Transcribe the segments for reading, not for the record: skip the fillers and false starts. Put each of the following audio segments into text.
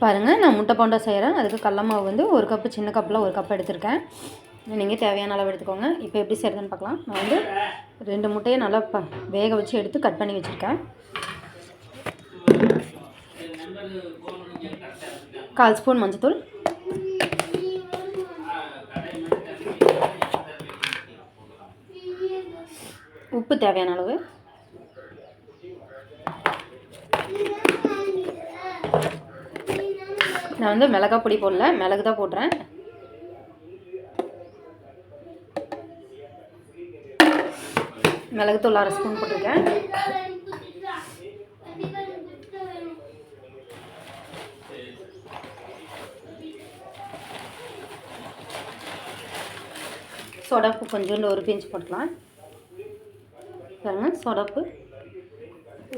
பாருங்கள், நான் முட்டை போண்டா செய்கிறேன். அதுக்கு கடல மாவு வந்து 1 கப்பு, சின்ன கப்பில் 1 கப் எடுத்திருக்கேன். நீங்கள் தேவையான அளவு எடுத்துக்கோங்க. இப்போ எப்படி செய்கிறதுன்னு பார்க்கலாம். நான் வந்து 2 முட்டையை நல்லா வேக வச்சு எடுத்து கட் பண்ணி வச்சுருக்கேன். 1/4 ஸ்பூன் மஞ்சத்தூள், உப்பு தேவையான அளவு, நான் வந்து மிளகாய் பொடி போடல, மிளகு தான் போடுறேன். மிளகுத்தூள் 1/2 ஸ்பூன் போட்டிருக்கேன். சோடாப்பு கொஞ்சோண்டு 1 பிஞ்ச் போட்டுக்கலாம். பாருங்கள், சோடாப்பு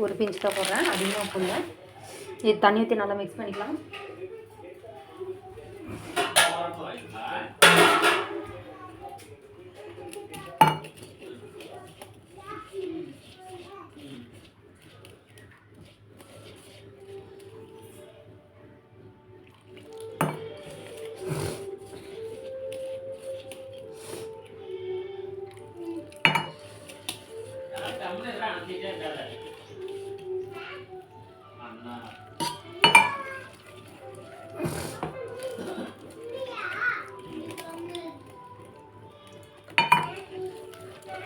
1 பிஞ்ச் தான் போடுறேன், அதிகமாக போடல. இது தண்ணி ஊற்றி நல்லா மிக்ஸ் பண்ணிக்கலாம்.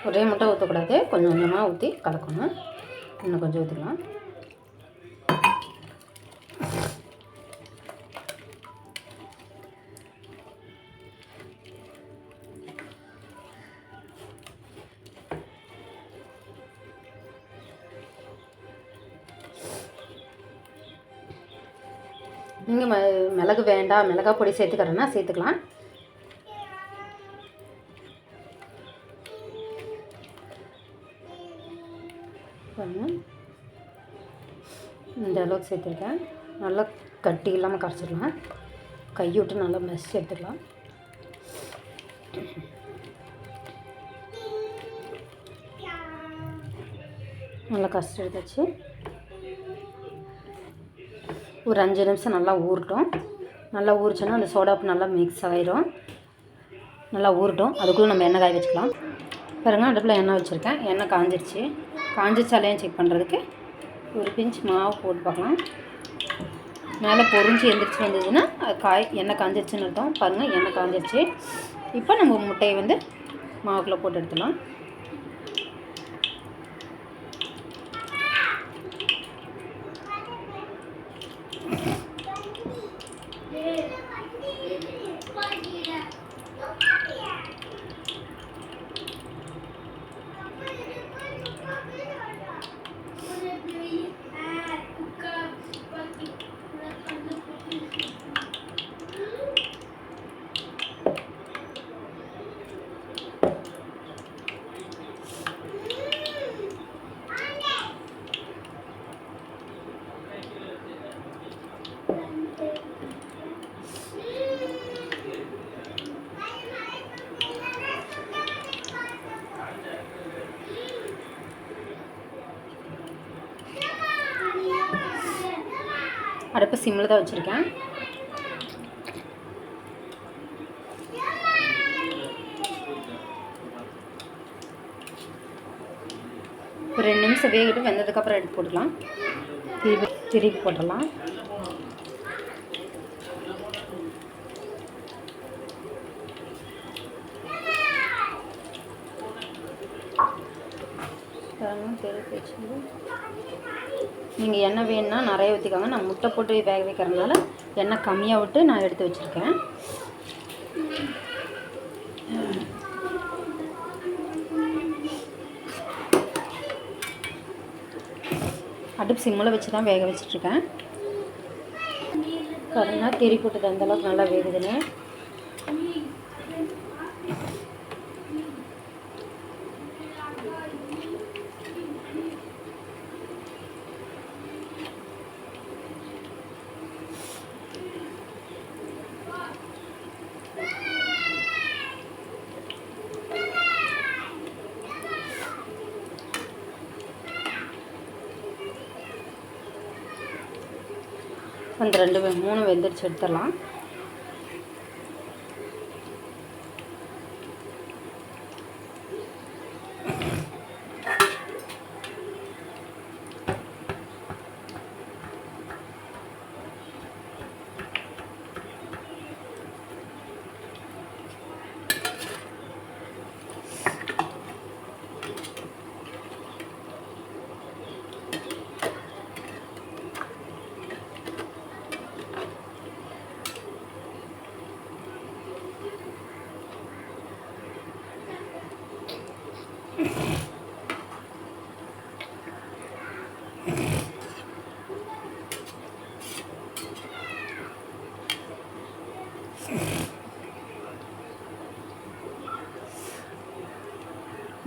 ஒரே முட்டை ஊற்றக்கூடாது, கொஞ்சம் கொஞ்சமாக ஊற்றி கலக்கணும். இன்னும் கொஞ்சம் ஊற்றிக்கலாம். நீங்கள் மிளகு வேண்டாம், மிளகாய் பொடி சேர்த்துக்கிறேன்னா சேர்த்துக்கலாம். இந்த அளவுக்கு சேர்த்துருக்கேன். நல்லா கட்டி இல்லாமல் கரைச்சிடலாம். கையை விட்டு நல்லா மெஸ் எடுத்துக்கலாம். நல்லா கரைச்சி எடுத்தாச்சு. ஒரு 5 நிமிஷம் நல்லா ஊறட்டும். நல்லா ஊறிச்சோன்னா அந்த சோடாப்பு நல்லா மிக்ஸ் ஆகிரும். நல்லா ஊறட்டும். அதுக்குள்ளே நம்ம எண்ணெய் காய வச்சுக்கலாம். பாருங்கள், அடுப்பில் எண்ணெய் வச்சுருக்கேன். எண்ணெய் காஞ்சிருச்சு. காஞ்சிச்சாலையும் செக் பண்ணுறதுக்கு 1 பிஞ்ச் மாவு போட்டு பார்க்கலாம். மேலே பொறிஞ்சு எந்திரிச்சு வந்ததுன்னா எண்ணெய் காஞ்சிருச்சுன்னு அர்த்தம். பாருங்கள், எண்ணெய் காஞ்சிருச்சு. இப்போ நம்ம முட்டையை வந்து மாவுக்குள்ளே போட்டு எடுத்துடலாம். அடுப்பு சிம்மில் தான் வச்சுருக்கேன். ஒரு 2 நிமிஷம் வேகட்டும். வெந்ததுக்கப்புறம் எடுத்து போட்டுக்கலாம். திருப்பி போட்டுடலாம். திருப்பி வச்சு நீங்கள் எண்ணெய் வேணுன்னா நிறைய ஊற்றிக்காங்க. நான் முட்டை போட்டு வேக வைக்கிறதுனால எண்ணெய் கம்மியாக விட்டு நான் எடுத்து வச்சுருக்கேன். அடுப்பு சிம்மில் வச்சு தான் வேக வச்சிட்ருக்கேன். பாருங்கள், திரி போட்டது அந்தளவுக்கு நல்லா வேகுதுன்னு. அந்த 3 வெந்துருச்சு, எடுத்துடலாம்.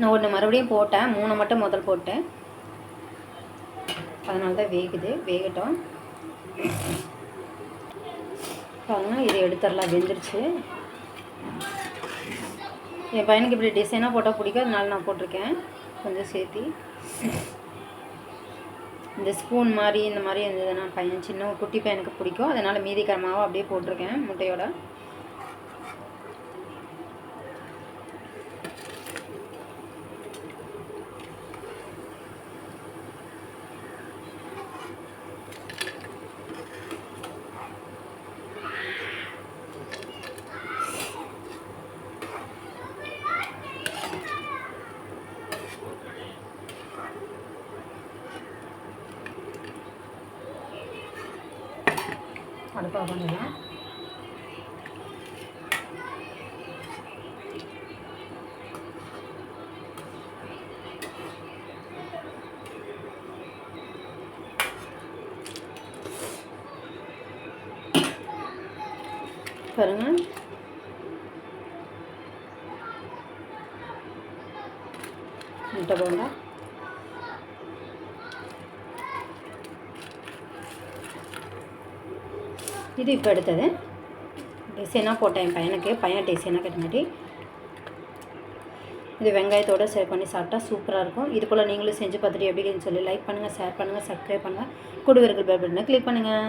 நான் ஒன்று மறுபடியும் போட்டேன், 3 மட்டும் முதல் போட்டேன், அதனால தான் வேகட்டும். பாருங்க, இது எடுத்துடலாம், வெந்துருச்சு. என் பையனுக்கு இப்படி டிசைனாக போட்டால் பிடிக்கும், அதனால நான் போட்டிருக்கேன் கொஞ்சம் சேர்த்தி. இந்த ஸ்பூன் மாதிரி இந்த மாதிரி இருந்ததுன்னா பையன் சின்ன குட்டி பையனுக்கு பிடிக்கும், அதனால் மீதிக்கிற மாவை அப்படியே போட்டிருக்கேன் முட்டையோட. அடுப்பா பண்ணிடலாம். பாருங்க, முட்டை போண்டா. இது இப்போ எடுத்தது டிசைனாக போட்டேன் என் பையனுக்கு, பையன் டிசைனாக கேட்டங்காட்டி. இது வெங்காயத்தோடு சேவ் பண்ணி சாப்பிட்டா சூப்பராக இருக்கும். இது போல் நீங்களும் செஞ்சு பார்த்துட்டு எப்படின்னு சொல்லி லைக் பண்ணுங்கள், ஷேர் பண்ணுங்கள், சப்ஸ்கிரைப் பண்ணுங்கள், கூடவே இருக்கிற பெல் பட்டனை கிளிக் பண்ணுங்கள்.